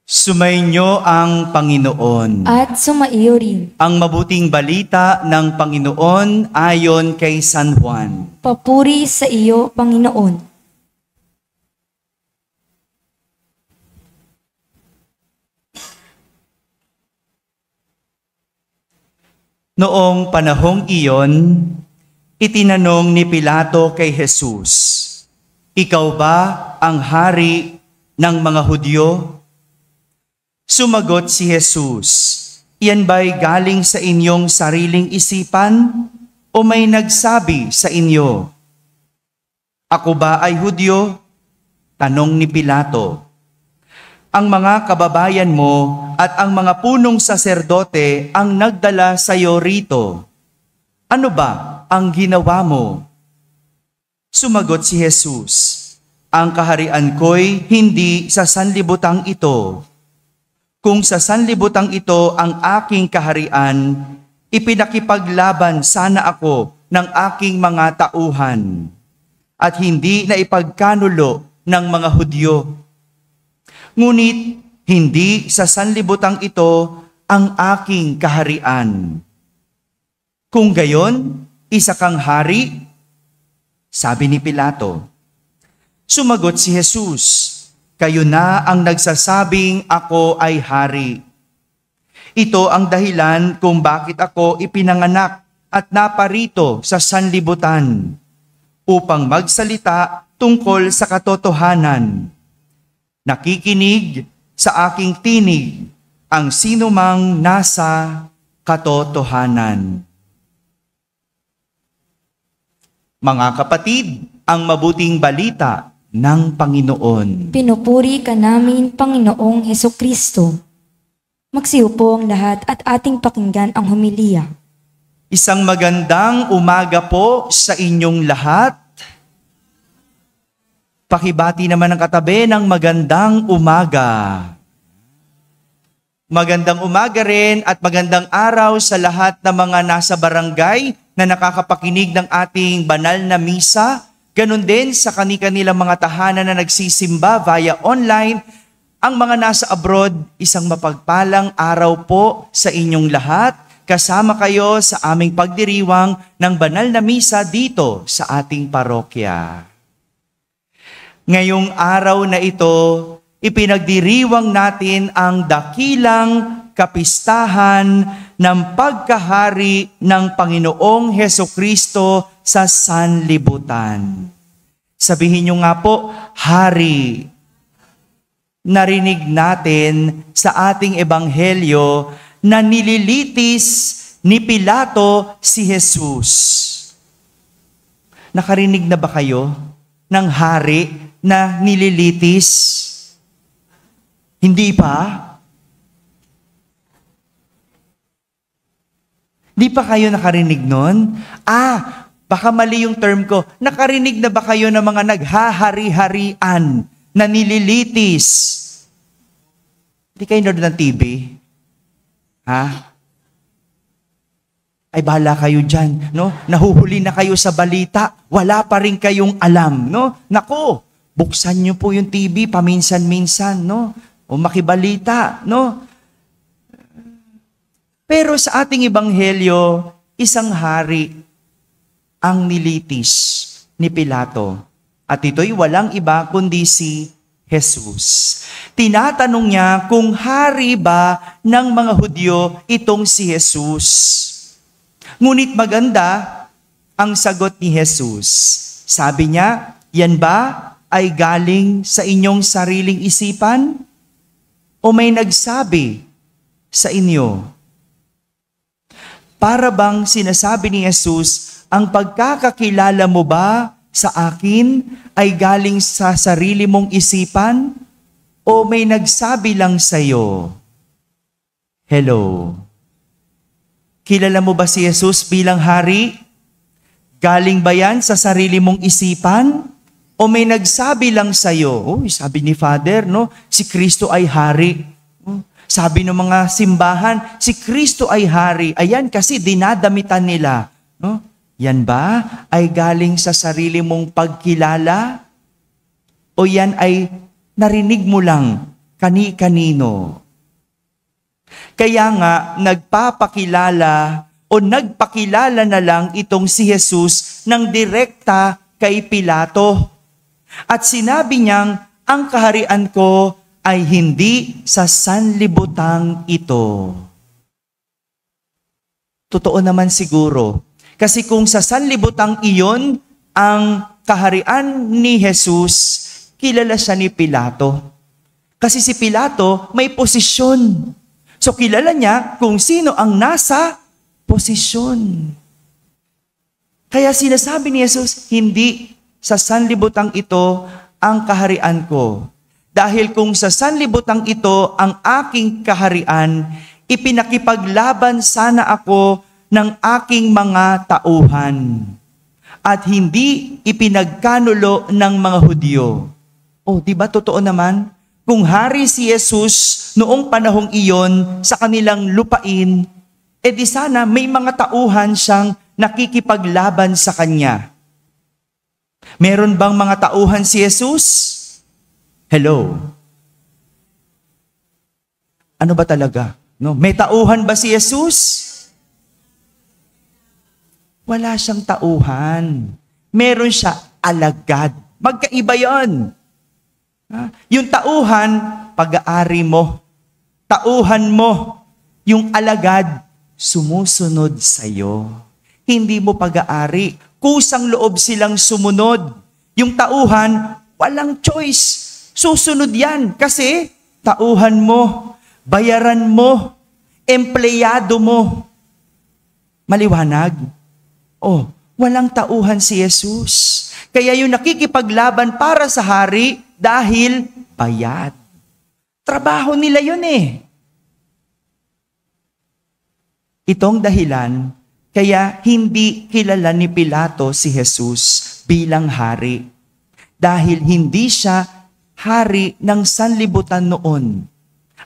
Sumainyo ang Panginoon. At sumaiyo rin. Ang mabuting balita ng Panginoon ayon kay San Juan. Papuri sa iyo, Panginoon. Noong panahong iyon, itinanong ni Pilato kay Jesus, "Ikaw ba ang hari ng mga Hudyo?" Sumagot si Jesus, "Iyan ba'y galing sa inyong sariling isipan o may nagsabi sa inyo?" "Ako ba ay Hudyo?" tanong ni Pilato. "Ang mga kababayan mo at ang mga punong saserdote ang nagdala sa iyo rito. Ano ba ang ginawa mo?" Sumagot si Jesus, "Ang kaharian ko'y hindi sa sanlibutang ito. Kung sa sanlibutang ito ang aking kaharian, ipinakipaglaban sana ako ng aking mga tauhan at hindi na ipagkanulo ng mga Hudyo. Ngunit hindi sa sanlibutang ito ang aking kaharian. Kung gayon, isa kang hari?" sabi ni Pilato. Sumagot si Jesus, "Kayo na ang nagsasabing ako ay hari. Ito ang dahilan kung bakit ako ipinanganak at naparito sa sanlibutan, upang magsalita tungkol sa katotohanan. Nakikinig sa aking tinig ang sinumang nasa katotohanan." Mga kapatid, ang mabuting balita ng Panginoon. Pinupuri ka namin, Panginoong Hesukristo. Magsiupo ang lahat at ating pakinggan ang homilya. Isang magandang umaga po sa inyong lahat. Pakibati naman ang katabi ng magandang umaga. Magandang umaga rin at magandang araw sa lahat ng mga nasa barangay na nakakapakinig ng ating banal na misa. Ganon din sa kani-kanilang mga tahanan na nagsisimba via online. Ang mga nasa abroad, isang mapagpalang araw po sa inyong lahat. Kasama kayo sa aming pagdiriwang ng banal na misa dito sa ating parokya. Ngayong araw na ito, ipinagdiriwang natin ang dakilang kapistahan ng pagkahari ng Panginoong Hesukristo sa sanlibutan. Sabihin niyo nga po, hari. Narinig natin sa ating ebanghelyo na nililitis ni Pilato si Jesus. Nakarinig na ba kayo ng hari na nililitis? Hindi pa? Di pa kayo nakarinig nun? Baka mali yung term ko. Nakarinig na ba kayo ng mga naghahari-harian na nililitis? Di kayo nanood ng TV? Ay bahala kayo dyan, no? Nahuhuli na kayo sa balita, wala pa rin kayong alam, no? Nako, buksan nyo po yung TV paminsan-minsan, no? O makibalita, no? Pero sa ating ebanghelyo, isang hari ang nilitis ni Pilato. At ito'y walang iba kundi si Jesus. Tinatanong niya kung hari ba ng mga Hudyo itong si Jesus. Ngunit maganda ang sagot ni Jesus. Sabi niya, "Yan ba ay galing sa inyong sariling isipan? O may nagsabi sa inyo?" Para bang sinasabi ni Jesus, ang pagkakakilala mo ba sa akin ay galing sa sarili mong isipan? O may nagsabi lang sa iyo? Hello? Kilala mo ba si Jesus bilang hari? Galing ba yan sa sarili mong isipan? O may nagsabi lang sa iyo? Sabi ni Father, no? Si Kristo ay hari. Sabi ng mga simbahan, si Kristo ay hari. Ayan kasi dinadamitan nila. No? Yan ba ay galing sa sarili mong pagkilala? O yan ay narinig mo lang kani-kanino. Kaya nga, nagpakilala na lang itong si Jesus ng direkta kay Pilato. At sinabi niyang, ang kaharian ko ay hindi sa sanlibutang ito. Totoo naman siguro. Kasi kung sa sanlibutang iyon ang kaharian ni Jesus, kilala siya ni Pilato. Kasi si Pilato may posisyon. So kilala niya kung sino ang nasa posisyon. Kaya sinasabi ni Jesus, hindi sa sanlibutang ito ang kaharian ko. Dahil kung sa sanlibutang ito ang aking kaharian, ipinakipaglaban sana ako ng aking mga tauhan at hindi ipinagkanulo ng mga Hudyo. Oh, di ba totoo naman? Kung hari si Jesus noong panahong iyon sa kanilang lupain, di sana may mga tauhan siyang nakikipaglaban sa kanya. Meron bang mga tauhan si Jesus? Hello? Ano ba talaga? No? May tauhan ba si Jesus? Wala siyang tauhan. Meron siya alagad. Magkaiba yon. Yung tauhan, pag-aari mo. Tauhan mo. Yung alagad, sumusunod sa'yo. Hindi mo pag-aari. Kusang loob silang sumunod. Yung tauhan, walang choice. Susunod yan kasi tauhan mo. Bayaran mo, empleyado mo. Maliwanag? Oh, walang tauhan si Jesus. Kaya yung nakikipaglaban para sa hari dahil bayad. Trabaho nila yun eh. Itong dahilan, kaya hindi kilala ni Pilato si Jesus bilang hari. Dahil hindi siya hari ng sanlibutan noon.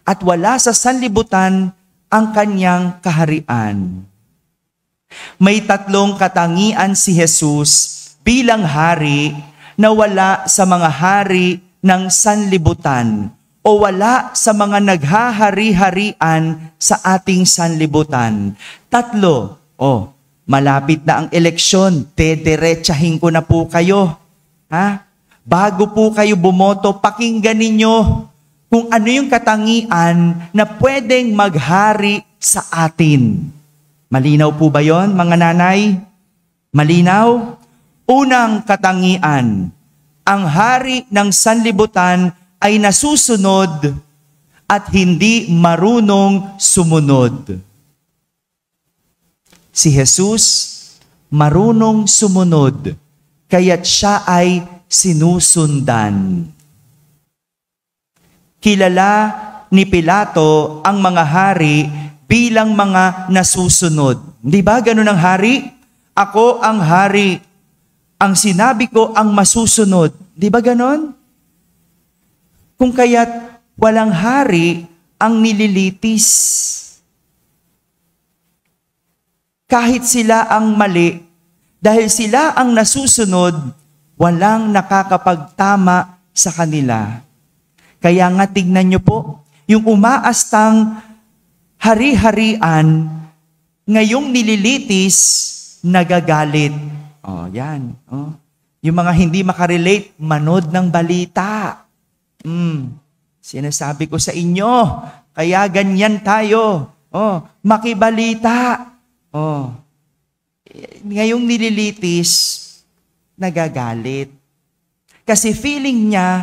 At wala sa sanlibutan ang kanyang kaharian. May tatlong katangian si Jesus bilang hari na wala sa mga hari ng sanlibutan o wala sa mga naghahari-harian sa ating sanlibutan. Tatlo. Malapit na ang eleksyon, dederetsahin ko na po kayo. Bago po kayo bumoto, pakinggan ninyo kung ano yung katangian na pwedeng maghari sa atin. Malinaw po ba yon, mga nanay? Malinaw? Unang katangian, ang hari ng sanlibutan ay nasusunod at hindi marunong sumunod. Si Jesus marunong sumunod, kaya't siya ay sinusundan. Kilala ni Pilato ang mga hari bilang mga nasusunod. Di ba ganun ang hari? Ako ang hari. Ang sinabi ko ang masusunod. Di ba ganun? Kung kaya't walang hari ang nililitis. Kahit sila ang mali, dahil sila ang nasusunod, walang nakakapagtama sa kanila. Kaya nga tignan nyo po, yung umaastang hari-harian, ngayong nililitis, nagagalit. Yan. Yung mga hindi makarelate, manood ng balita. Sinasabi ko sa inyo, kaya ganyan tayo. Makibalita. Ngayong nililitis, nagagalit. Kasi feeling niya,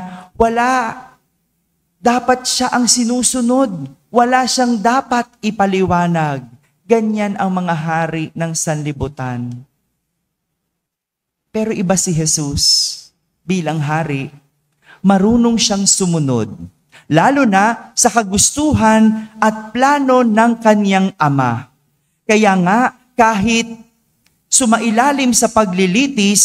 dapat siya ang sinusunod. Wala siyang dapat ipaliwanag. Ganyan ang mga hari ng sanlibutan. Pero iba si Jesus bilang hari. Marunong siyang sumunod. Lalo na sa kagustuhan at plano ng kanyang ama. Kaya nga, kahit sumailalim sa paglilitis,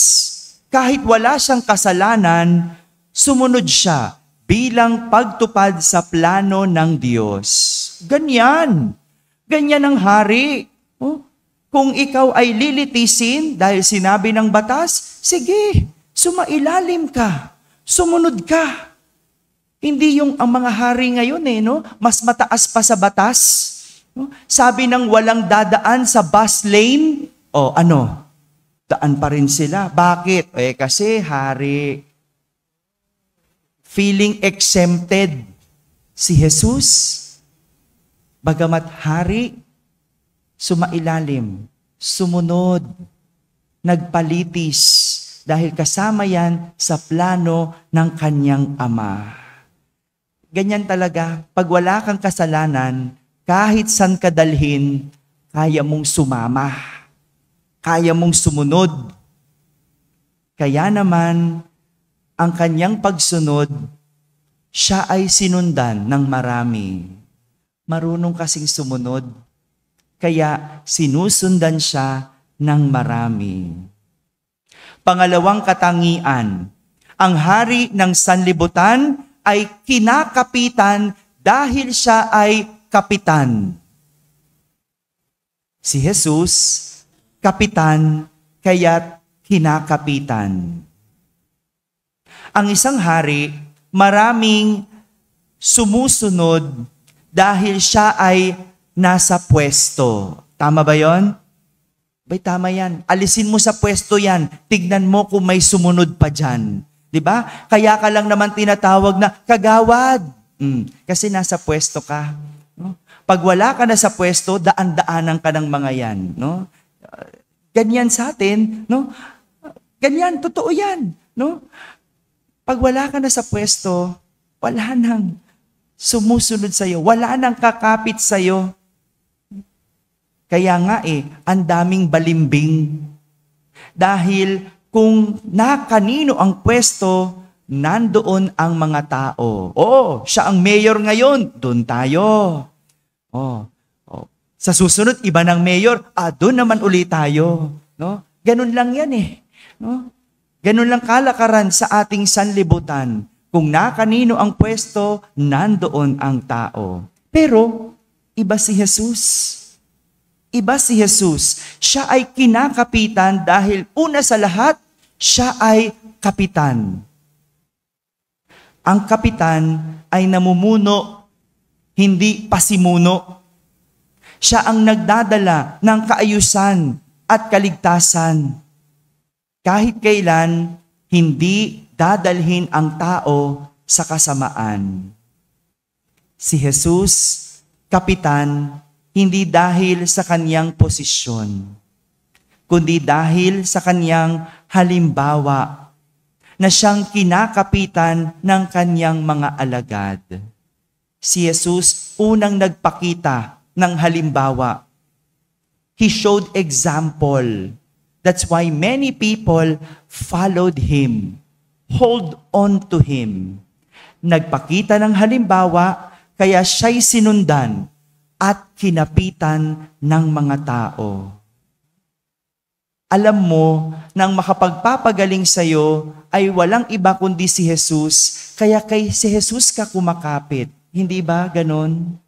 kahit wala siyang kasalanan, sumunod siya bilang pagtupad sa plano ng Diyos. Ganyan. Ganyan ang hari. Kung ikaw ay lilitisin dahil sinabi ng batas, sige, sumailalim ka. Sumunod ka. Hindi yung ang mga hari ngayon no? Mas mataas pa sa batas. No? Sabi ng walang dadaan sa bus lane, daan pa rin sila. Bakit? Kasi hari. Feeling exempted si Jesus. Bagamat hari, sumailalim, sumunod, nagpalitis, dahil kasama yan sa plano ng kanyang ama. Ganyan talaga, pag wala kang kasalanan, kahit saan ka dalhin, kaya mong sumama, kaya mong sumunod. Kaya naman, ang kanyang pagsunod, siya ay sinundan ng marami. Marunong kasing sumunod, kaya sinusundan siya ng marami. Pangalawang katangian, ang hari ng sanlibutan ay kinakapitan dahil siya ay kapitan. Si Jesus, kapitan, kaya't kinakapitan. Ang isang hari, maraming sumusunod dahil siya ay nasa pwesto. Tama ba yon? Tama yan. Alisin mo sa pwesto yan. Tignan mo kung may sumunod pa dyan. Diba? Kaya ka lang naman tinatawag na kagawad. Kasi nasa pwesto ka. No? Pag wala ka na sa pwesto, daan-daanan ka ng mga yan. No? Ganyan sa atin. No? Ganyan, totoo yan. No? Pag wala ka na sa pwesto, wala nang sumusunod sa'yo. Wala nang kakapit sa'yo. Kaya nga ang daming balimbing. Dahil kung kanino ang pwesto, nandoon ang mga tao. Siya ang mayor ngayon, doon tayo. Sa susunod, iba ng mayor, doon naman ulit tayo. No? Ganun lang yan No? Ganun lang kalakaran sa ating sanlibutan. Kung kanino ang pwesto, nandoon ang tao. Pero, iba si Jesus. Iba si Jesus. Siya ay kinakapitan dahil una sa lahat, siya ay kapitan. Ang kapitan ay namumuno, hindi pasimuno. Siya ang nagdadala ng kaayusan at kaligtasan. Kahit kailan, hindi dadalhin ang tao sa kasamaan. Si Jesus, kapitan, hindi dahil sa kanyang posisyon, kundi dahil sa kanyang halimbawa na siyang kinakapitan ng kanyang mga alagad. Si Jesus unang nagpakita ng halimbawa. He showed example. That's why many people followed Him, hold on to Him. Nagpakita ng halimbawa, kaya siya'y sinundan at kinapitan ng mga tao. Alam mo, nang makapagpapagaling sa'yo ay walang iba kundi si Jesus, kaya kay si Jesus ka kumakapit. Hindi ba ganon?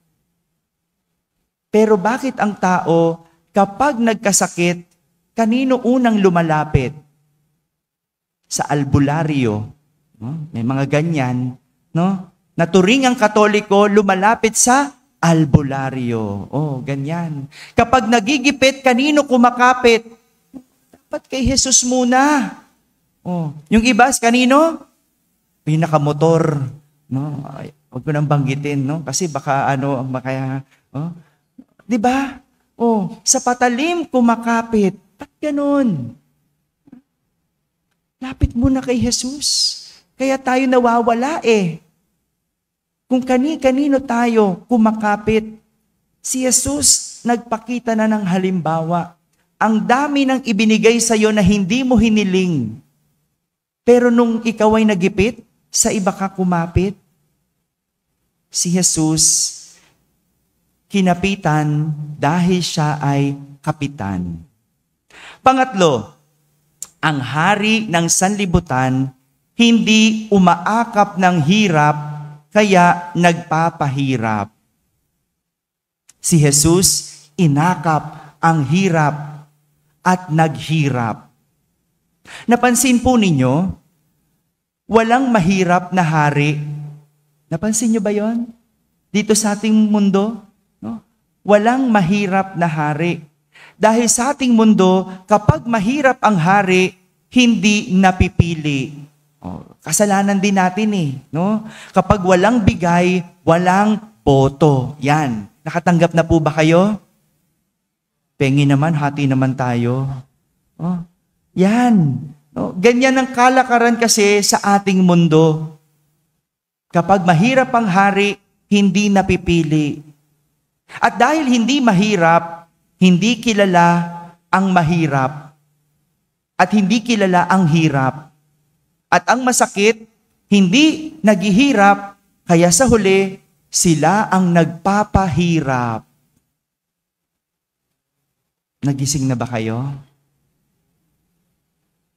Pero bakit ang tao, kapag nagkasakit, kanino unang lumalapit? Sa albularyo. No? May mga ganyan. No? Naturing ang Katoliko, lumalapit sa albularyo. Ganyan. Kapag nagigipit, kanino kumakapit? Dapat kay Jesus muna. Yung iba, kanino? Yung nakamotor. No? Huwag ko nang banggitin, no? Kasi baka di ba? Sa patalim kumakapit. Ba't ganun? Lapit muna kay Jesus. Kaya tayo nawawala Kung kanino tayo kumakapit, si Jesus nagpakita na ng halimbawa. Ang dami ng ibinigay sa iyo na hindi mo hiniling. Pero nung ikaw ay nagipit, sa iba ka kumapit. Si Jesus, kinapitan dahil siya ay kapitan. Pangatlo, ang hari ng sanlibutan hindi umaakap ng hirap, kaya nagpapahirap. Si Jesus, inakap ang hirap at naghirap. Napansin po ninyo, walang mahirap na hari, Napansin niyo ba yon? Dito sa ating mundo, no? Walang mahirap na hari. Dahil sa ating mundo, kapag mahirap ang hari, hindi napipili. Kasalanan din natin no? Kapag walang bigay, walang boto. Yan. Nakatanggap na po ba kayo? Pengi naman, hati naman tayo. Yan. No? Ganyan ang kalakaran kasi sa ating mundo. Kapag mahirap ang hari, hindi napipili. At dahil hindi mahirap, hindi kilala ang mahirap. At hindi kilala ang hirap. At ang masakit, hindi naghihirap, kaya sa huli, sila ang nagpapahirap. Nagising na ba kayo?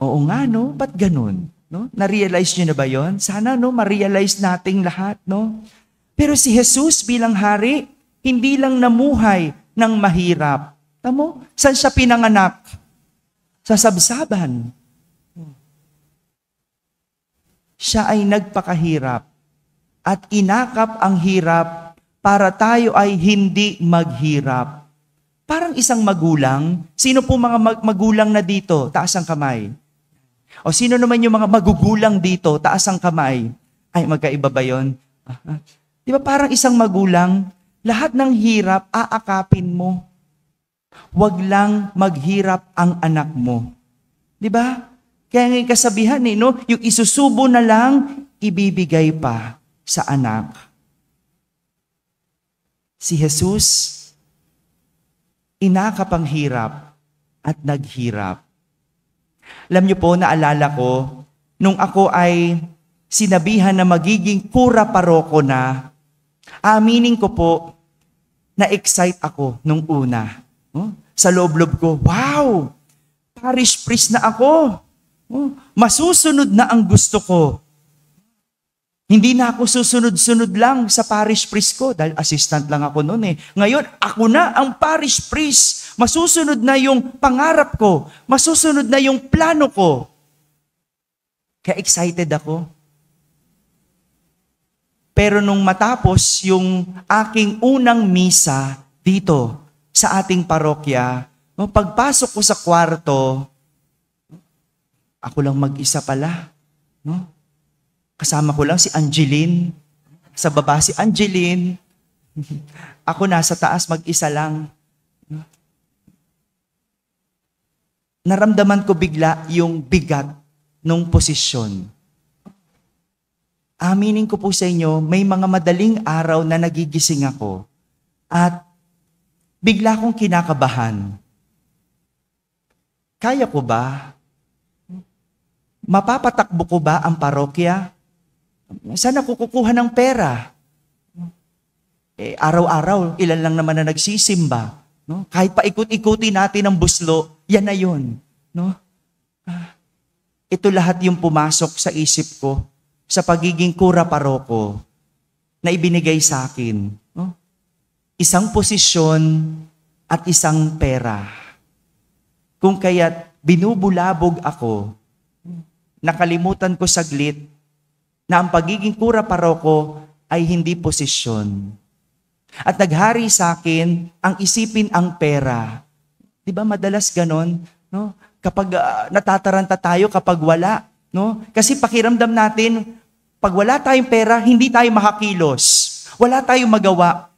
Oo nga, no? Ba't ganun? No? Na-realize nyo na ba yon? Sana, no? Ma-realize nating lahat, no? Pero si Jesus bilang hari, hindi lang namuhay ng mahirap. Tamo? Saan siya pinanganak? Sa sabsaban. Siya ay nagpakahirap at inakap ang hirap para tayo ay hindi maghirap. Parang isang magulang. Sino po mga magulang na dito? Taas ang kamay. O sino naman yung mga magugulang dito? Taas ang kamay. Ay, magkaiba ba yun? Di ba parang isang magulang, lahat ng hirap aakapin mo. Huwag lang maghirap ang anak mo. Di ba? Kaya ngayon kasabihan no? Yung isusubo na lang, ibibigay pa sa anak. Si Jesus, inakap ang hirap at naghirap. Alam niyo po, naalala ko, nung ako ay sinabihan na magiging kura paroko na, aminin ko po, na-excite ako nung una. Sa loob-loob ko, wow! Parish priest na ako! Masusunod na ang gusto ko. Hindi na ako susunod-sunod lang sa parish priest ko dahil assistant lang ako noon Ngayon, ako na ang parish priest. Masusunod na yung pangarap ko. Masusunod na yung plano ko. Kaya excited ako. Pero nung matapos yung aking unang misa dito sa ating parokya, pagpasok ko sa kwarto, ako lang mag-isa pala. No? Kasama ko lang si Angeline. Sa baba si Angeline. Ako nasa taas mag-isa lang. Naramdaman ko bigla yung bigat ng posisyon. Aminin ko po sa inyo, may mga madaling araw na nagigising ako at bigla kong kinakabahan. Kaya ko ba? Mapapatakbo ko ba ang parokya? Saan ako kukuha ng pera? Araw-araw, ilan lang naman na nagsisimba. No? Kahit paikot-ikutin natin ang buslo, yan na yun. No? Ito lahat yung pumasok sa isip ko sa pagiging kura paroko na ibinigay sa akin. No? Isang posisyon at isang pera. Kung kaya't binubulabog ako, nakalimutan ko saglit na ang pagiging kura paroko ay hindi posisyon. At naghari sa akin ang isipin ang pera. Di ba madalas ganon? No? Kapag natataranta tayo kapag wala. No? Kasi pakiramdam natin, pag wala tayong pera, hindi tayo makakilos. Wala tayong magawa.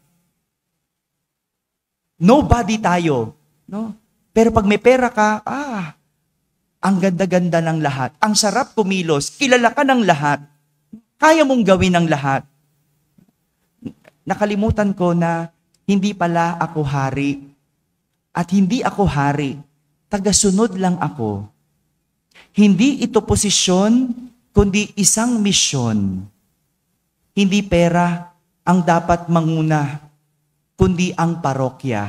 Nobody tayo. No? Pero pag may pera ka, ang ganda-ganda ng lahat. Ang sarap kumilos. Kilala ka ng lahat. Kaya mong gawin ang lahat. Nakalimutan ko na hindi pala ako hari. At hindi ako hari. Tagasunod lang ako. Hindi ito posisyon, kundi isang misyon. Hindi pera ang dapat manguna, kundi ang parokya.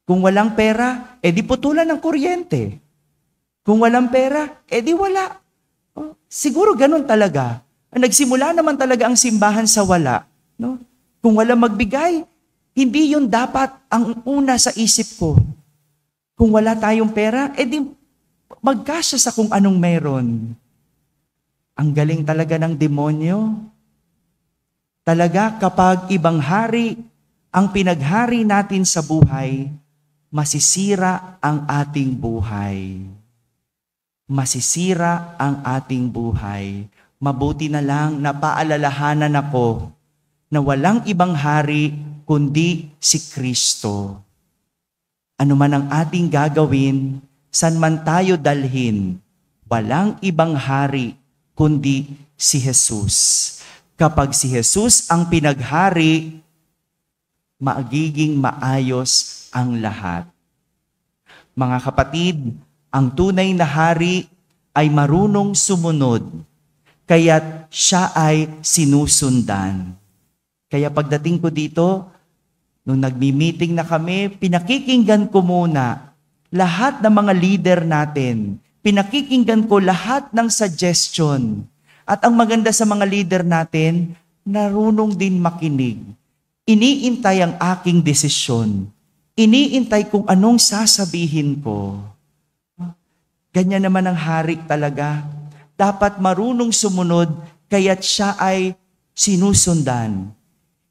Kung walang pera, edi putulan ng kuryente. Kung walang pera, edi wala. Siguro ganun talaga. Nagsimula naman talaga ang simbahan sa wala. No? Kung walang magbigay, hindi yun dapat ang una sa isip ko. Kung wala tayong pera, edi magkasya sa kung anong meron. Ang galing talaga ng demonyo. Talaga kapag ibang hari ang pinaghari natin sa buhay, masisira ang ating buhay. Masisira ang ating buhay. Mabuti na lang na paalalahanan ako na walang ibang hari kundi si Kristo. Ano man ang ating gagawin, san man tayo dalhin, walang ibang hari kundi si Jesus. Kapag si Jesus ang pinaghari, magiging maayos ang lahat. Mga kapatid, ang tunay na hari ay marunong sumunod, kaya't siya ay sinusundan. Kaya pagdating ko dito, nung nagmi-meeting na kami, pinakikinggan ko muna lahat ng mga leader natin. Pinakikinggan ko lahat ng suggestion. At ang maganda sa mga leader natin, narunong din makinig. Iniintay ang aking desisyon. Iniintay kung anong sasabihin ko. Ganyan naman ang hari talaga. Dapat marunong sumunod, kaya't siya ay sinusundan.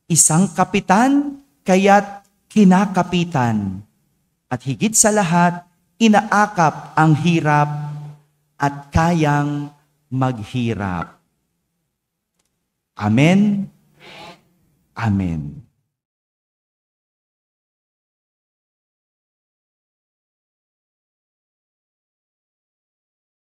Isang kapitan, kaya't kinakapitan. At higit sa lahat, inaakap ang hirap at kayang maghirap. Amen? Amen.